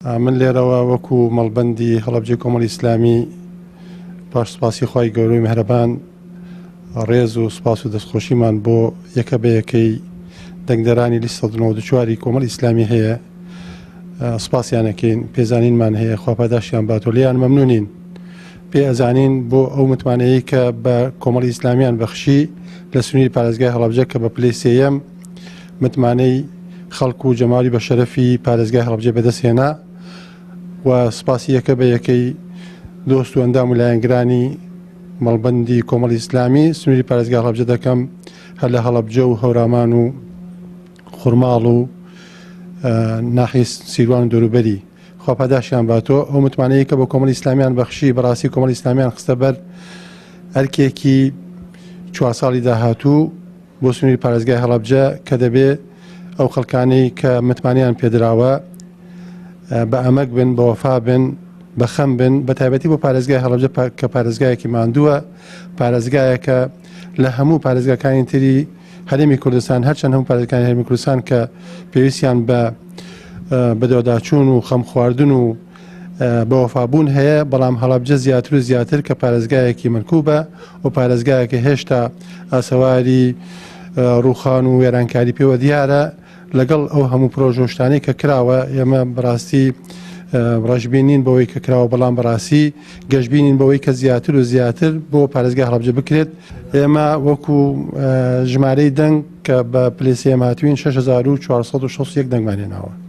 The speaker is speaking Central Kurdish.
من لێرەوە وەکو مەڵبەندی هەڵەبجەی کۆمەڵی ئیسلامی پاشسپاسی خوای گەورەی مهرەبان ڕێز و سپاس و دەستخۆشیمان بۆ یەکە بە یەکەی دەنگدەرانی لیستە 94 کۆمەڵی ئیسلامی هەیە سپاسیانەکەین پێزانینمان هەیە خواپاداشیان باتۆ لێیان مەمنونین پێ ئەزانین بۆ ئەو متمانەیە کە بە کۆمەڵی ئیسلامیان بەخشی لە سنوری پارێزگای هەڵەبجە کە بە پلەی سێیەم متمانەی خەڵک و جەمالی بە شەرەفی پارێزگای هەڵەبجە بەدەستهێنا و سپاسی یەکە بە یەکەی دۆست و ئەندام و لایەنگرانی مەڵبەندی کۆمەڵی ئیسلامی سنوری پارێزگای هەڵەبجە دەکەم هەر لە هەڵەبجە و هەورامان و خوڕماڵ و ناحیە سیروان و دەوروبەری خواپاداشیان باتۆ ئەو متمانەیە کە بە کۆمەڵی ئیسلامیان بەخشی بەڕاستی کۆمەڵی ئیسلامیان خستە بەر ئەرکێکی 4 ساڵی داهاتوو بۆ سنوری پارێزگای هەڵەبجە کە دەبێ ئەو خەڵکانەی کە متمانیان پێدراوە بە ئەمەک بن بە وەفا بن بە خەم بن بە تایبەتی بۆ پارێزگای هەڵەبجە کە پارێزگایەکی ماندووە پارێزگایەکە لە هەموو پارێزگاکانی تری هەرێمی کوردستان هەرچەند هەموو پارێزگاکانی هەرێمی کوردستان کە پێویستیان بە بەدۆداچوون و خەم خواردن و بە وەفابوون هەیە بەڵام هەڵەبجە زیاتر و زیاتر کە پارێزگایەکی مرکوبە و پارێزگایەکە هێشتا ئاسەواری ڕووخان و وێرانکاری پێوە دیارە لەگەڵ ئەو هەموو پرۆژۆشتانەی کە کراوە ئێمە بەڕاستی ڕەشبینین بەوەی کە کراوە بەڵام بەڕاستی گەشتبینین بەوەی کە زیاتر و زیاتر بۆ پارێزگای هەڵەبجە بکرێت ئێمە وەکو ژمارەی دەنگ کە بە پلەی سێیەم هاتووین 6461 دەنگمانێناوە